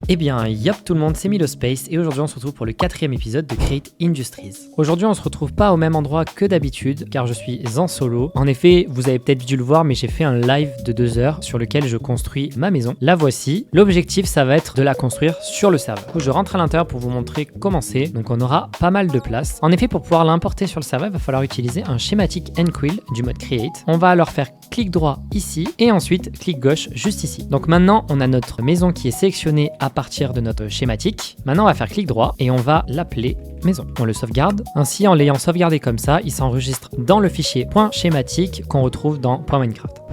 Eh bien, yop tout le monde, c'est Milospace et aujourd'hui on se retrouve pour le 4e épisode de Create Industries. Aujourd'hui on se retrouve pas au même endroit que d'habitude car je suis en solo. En effet, vous avez peut-être dû le voir mais j'ai fait un live de 2 heures sur lequel je construis ma maison. La voici. L'objectif ça va être de la construire sur le serveur. Du coup, je rentre à l'intérieur pour vous montrer comment c'est. Donc on aura pas mal de place. En effet, pour pouvoir l'importer sur le serveur, il va falloir utiliser un schématique Nquill du mode Create. On va alors faire clic droit ici et ensuite clic gauche juste ici. Donc maintenant on a notre maison qui est sélectionnée à partir de notre schématique. Maintenant, on va faire clic droit et on va l'appeler maison. On le sauvegarde. Ainsi, en l'ayant sauvegardé comme ça, il s'enregistre dans le fichier .schématique qu'on retrouve dans .minecraft.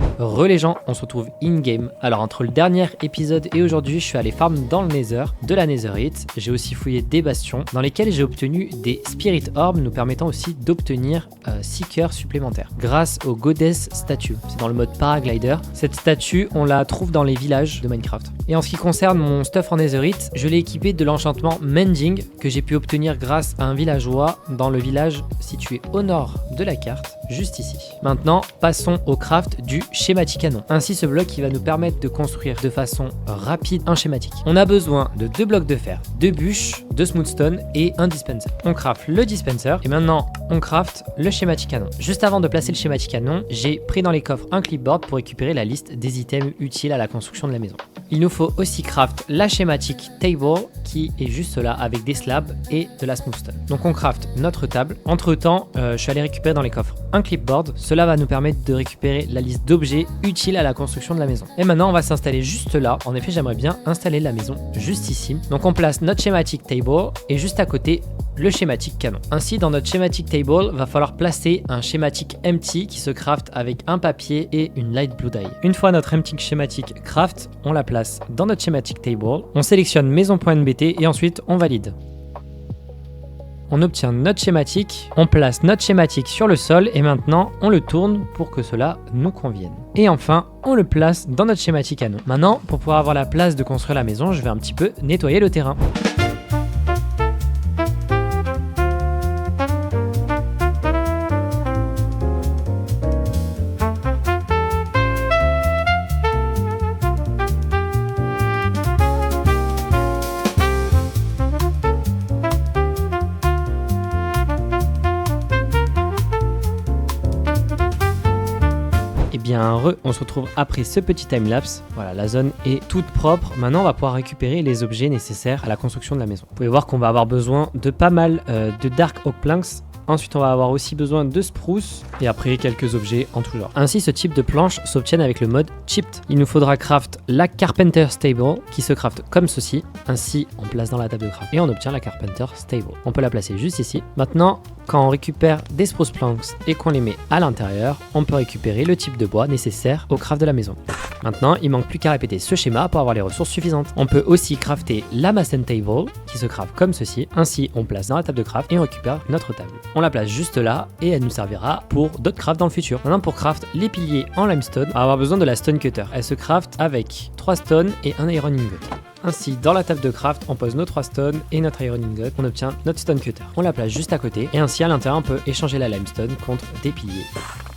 Les gens, on se retrouve in-game. Alors, entre le dernier épisode et aujourd'hui, je suis allé farm dans le Nether, de la Netherite. J'ai aussi fouillé des bastions dans lesquels j'ai obtenu des Spirit Orbs nous permettant aussi d'obtenir 6 cœurs supplémentaires grâce au Goddess Statue. C'est dans le mode Paraglider. Cette statue, on la trouve dans les villages de Minecraft. Et en ce qui concerne mon stuff en Netherite, je l'ai équipé de l'enchantement Mending que j'ai pu obtenir grâce à un villageois dans le village situé au nord de la carte, juste ici. Maintenant, passons au craft du schématique canon. Ainsi, ce bloc qui va nous permettre de construire de façon rapide un schématique. On a besoin de 2 blocs de fer, 2 bûches, 2 smoothstone et un dispenser. On craft le dispenser et maintenant on craft le schématique canon. Juste avant de placer le schématique canon, j'ai pris dans les coffres un clipboard pour récupérer la liste des items utiles à la construction de la maison. Il nous faut aussi craft la schématique table qui est juste là avec des slabs et de la smoothstone. Donc on craft notre table. Entre temps, je suis allé récupérer dans les coffres un clipboard. Cela va nous permettre de récupérer la liste d'objets utiles à la construction de la maison. Et maintenant on va s'installer juste là. En effet, j'aimerais bien installer la maison juste ici. Donc on place notre schématique table et juste à côté le schématique canon. Ainsi, dans notre schématique table, va falloir placer un schématique empty qui se craft avec un papier et une light blue dye. Une fois notre empty schématique craft, on la place dans notre schématique table, on sélectionne maison.nbt et ensuite on valide. On obtient notre schématique, on place notre schématique sur le sol et maintenant on le tourne pour que cela nous convienne. Et enfin, on le place dans notre schématique canon. Maintenant, pour pouvoir avoir la place de construire la maison, je vais un petit peu nettoyer le terrain. Bien on se retrouve après ce petit timelapse. Voilà, la zone est toute propre. Maintenant, on va pouvoir récupérer les objets nécessaires à la construction de la maison. Vous pouvez voir qu'on va avoir besoin de pas mal de dark oak planks. Ensuite, on va avoir aussi besoin de spruce et après quelques objets en tout genre. Ainsi, ce type de planches s'obtiennent avec le mode chipped. Il nous faudra craft la carpenter stable qui se craft comme ceci. Ainsi, on place dans la table de craft et on obtient la carpenter stable. On peut la placer juste ici. Maintenant, quand on récupère des spruce planks et qu'on les met à l'intérieur, on peut récupérer le type de bois nécessaire au craft de la maison. Maintenant, il manque plus qu'à répéter ce schéma pour avoir les ressources suffisantes. On peut aussi crafter la mason table qui se craft comme ceci. Ainsi, on place dans la table de craft et on récupère notre table. On la place juste là et elle nous servira pour d'autres crafts dans le futur. Maintenant, pour craft les piliers en limestone, on va avoir besoin de la stone cutter. Elle se craft avec 3 stones et un iron ingot. Ainsi, dans la table de craft, on pose nos 3 stones et notre iron ingot. On obtient notre stone cutter. On la place juste à côté et ainsi à l'intérieur, on peut échanger la limestone contre des piliers.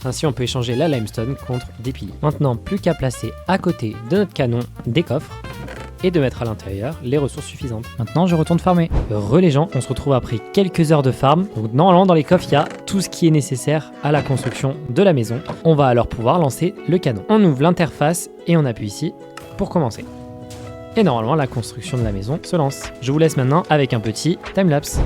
Ainsi, on peut échanger la limestone contre des piliers. Maintenant, plus qu'à placer à côté de notre canon des coffres et de mettre à l'intérieur les ressources suffisantes. Maintenant, je retourne farmer. Les gens, on se retrouve après quelques heures de farm. Donc normalement, dans les coffres, il y a tout ce qui est nécessaire à la construction de la maison. On va alors pouvoir lancer le canon. On ouvre l'interface et on appuie ici pour commencer. Et normalement, la construction de la maison se lance. Je vous laisse maintenant avec un petit timelapse.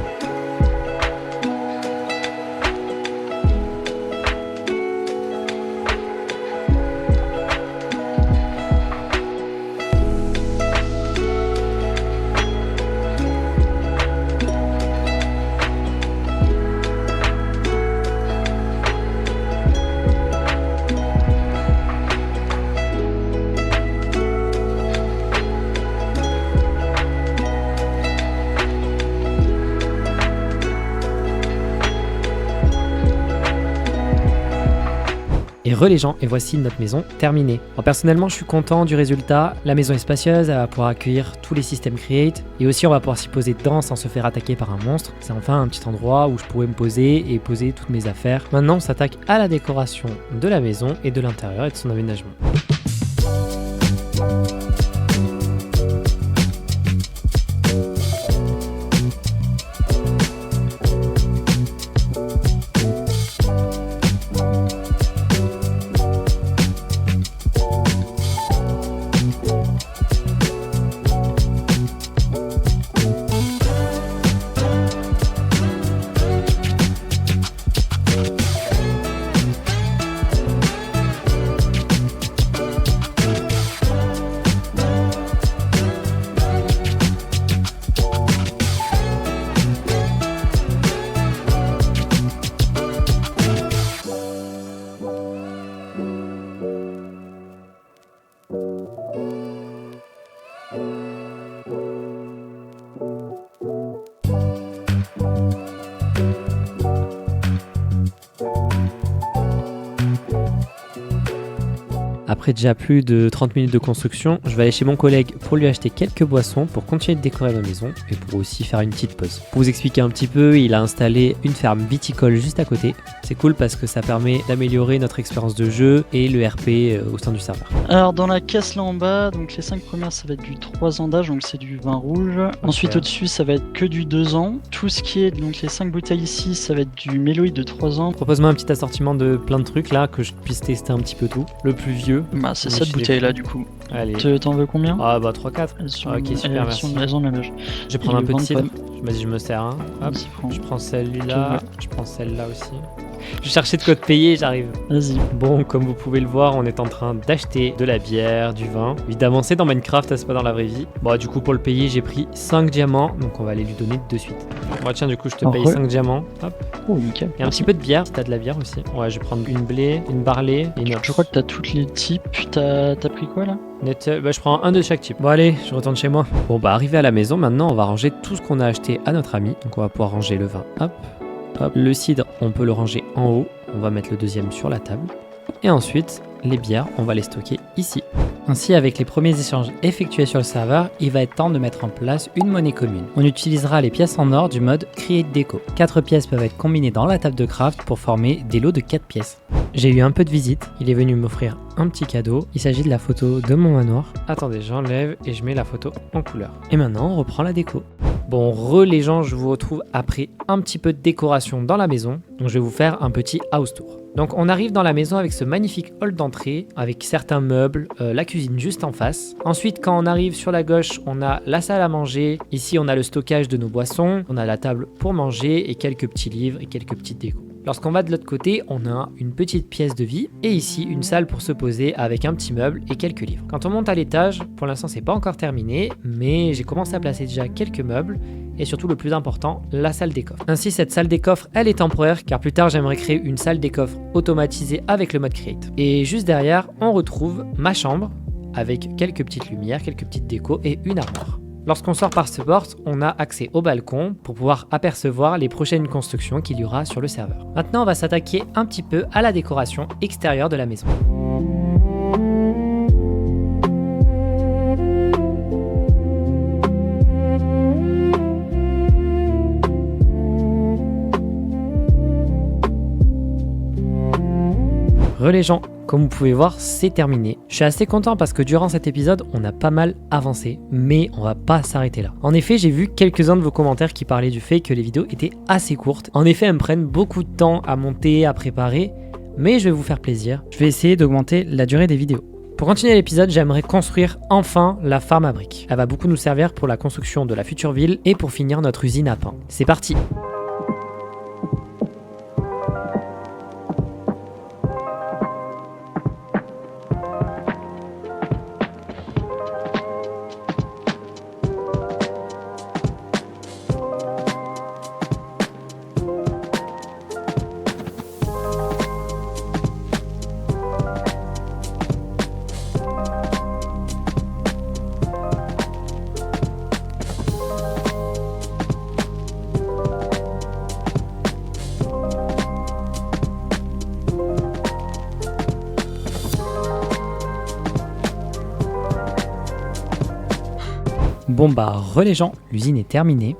Les gens, et voici notre maison terminée. Alors, personnellement, je suis content du résultat. La maison est spacieuse, elle va pouvoir accueillir tous les systèmes Create et aussi on va pouvoir s'y poser dedans sans se faire attaquer par un monstre. C'est enfin un petit endroit où je pourrais me poser et poser toutes mes affaires. Maintenant, on s'attaque à la décoration de la maison et de l'intérieur et de son aménagement. après déjà plus de 30 minutes de construction, je vais aller chez mon collègue pour lui acheter quelques boissons pour continuer de décorer ma maison et pour aussi faire une petite pause. Pour vous expliquer un petit peu, il a installé une ferme viticole juste à côté. C'est cool parce que ça permet d'améliorer notre expérience de jeu et le RP au sein du serveur. Alors dans la caisse là en bas, donc les 5 premières ça va être du 3 ans d'âge, donc c'est du vin rouge. Ensuite au-dessus ça va être que du 2 ans. Tout ce qui est, donc les 5 bouteilles ici, ça va être du Méloïd de 3 ans. Propose-moi un petit assortiment de plein de trucs là, que je puisse tester un petit peu tout. Le plus vieux. Bah c'est cette bouteille là du coup. Allez. T'en veux combien? Ah bah 3-4. Ok, super, merci. Elles ont le même âge. Je vais prendre un peu de cidre. Vas-y, je me sers un. Hop. Vas-y, je prends celui-là. Je prends celle-là aussi. Je cherchais de quoi te payer, j'arrive. Vas-y. Bon, comme vous pouvez le voir, on est en train d'acheter de la bière, du vin. Évidemment, c'est dans Minecraft, c'est pas dans la vraie vie. Bon, du coup, pour le payer, j'ai pris 5 diamants. Donc, on va aller lui donner de suite. Bon, tiens, du coup, je te paye 5 diaments. Hop. Oh, nickel. Et un petit peu de bière, si t'as de la bière aussi. Ouais, je vais prendre une blé, une barley et une autre. Je crois que t'as toutes les types. T'as pris quoi là? Bah, je prends un de chaque type. Bon, allez, je retourne chez moi. Bon, bah, arrivé à la maison, maintenant, on va ranger tout ce qu'on a acheté à notre ami. Donc, on va pouvoir ranger le vin. Hop. Hop. Le cidre, on peut le ranger en haut. On va mettre le deuxième sur la table. Et ensuite, les bières, on va les stocker ici. Ainsi, avec les premiers échanges effectués sur le serveur, il va être temps de mettre en place une monnaie commune. On utilisera les pièces en or du mode Create Deco. 4 pièces peuvent être combinées dans la table de craft pour former des lots de 4 pièces. J'ai eu un peu de visite, il est venu m'offrir un petit cadeau. Il s'agit de la photo de mon manoir. Attendez, j'enlève et je mets la photo en couleur. Et maintenant, on reprend la déco. Bon, les gens, je vous retrouve après un petit peu de décoration dans la maison. Donc je vais vous faire un petit house tour. Donc on arrive dans la maison avec ce magnifique hall d'entrée, avec certains meubles, la cuisine juste en face. Ensuite, quand on arrive sur la gauche, on a la salle à manger. Ici, on a le stockage de nos boissons, on a la table pour manger et quelques petits livres et quelques petites décos. Lorsqu'on va de l'autre côté, on a une petite pièce de vie et ici une salle pour se poser avec un petit meuble et quelques livres. Quand on monte à l'étage, pour l'instant c'est pas encore terminé, mais j'ai commencé à placer déjà quelques meubles et surtout le plus important, la salle des coffres. Ainsi cette salle des coffres, elle est temporaire car plus tard j'aimerais créer une salle des coffres automatisée avec le mode Create. Et juste derrière, on retrouve ma chambre avec quelques petites lumières, quelques petites décos et une armoire. Lorsqu'on sort par cette porte, on a accès au balcon pour pouvoir apercevoir les prochaines constructions qu'il y aura sur le serveur. Maintenant, on va s'attaquer un petit peu à la décoration extérieure de la maison. Les gens, comme vous pouvez voir, c'est terminé. Je suis assez content parce que durant cet épisode, on a pas mal avancé, mais on va pas s'arrêter là. En effet, j'ai vu quelques-uns de vos commentaires qui parlaient du fait que les vidéos étaient assez courtes. En effet, elles me prennent beaucoup de temps à monter, à préparer, mais je vais vous faire plaisir. Je vais essayer d'augmenter la durée des vidéos. Pour continuer l'épisode, j'aimerais construire enfin la farm à briques. Elle va beaucoup nous servir pour la construction de la future ville et pour finir notre usine à pain. C'est parti! Bon bah les gens, l'usine est terminée,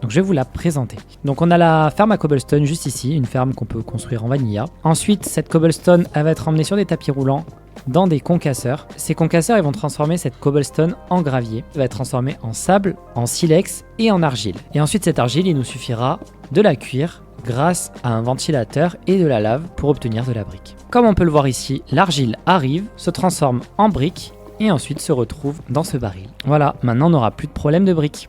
donc je vais vous la présenter. Donc on a la ferme à cobblestone juste ici, une ferme qu'on peut construire en vanilla. Ensuite cette cobblestone elle va être emmenée sur des tapis roulants dans des concasseurs. Ces concasseurs ils vont transformer cette cobblestone en gravier. Elle va être transformée en sable, en silex et en argile. Et ensuite cette argile il nous suffira de la cuire grâce à un ventilateur et de la lave pour obtenir de la brique. Comme on peut le voir ici, l'argile arrive, se transforme en brique et ensuite se retrouve dans ce baril. Voilà, maintenant on n'aura plus de problème de briques.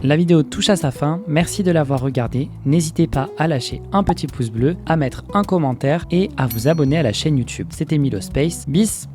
La vidéo touche à sa fin, merci de l'avoir regardée. N'hésitez pas à lâcher un petit pouce bleu, à mettre un commentaire et à vous abonner à la chaîne YouTube. C'était Milospace, bis!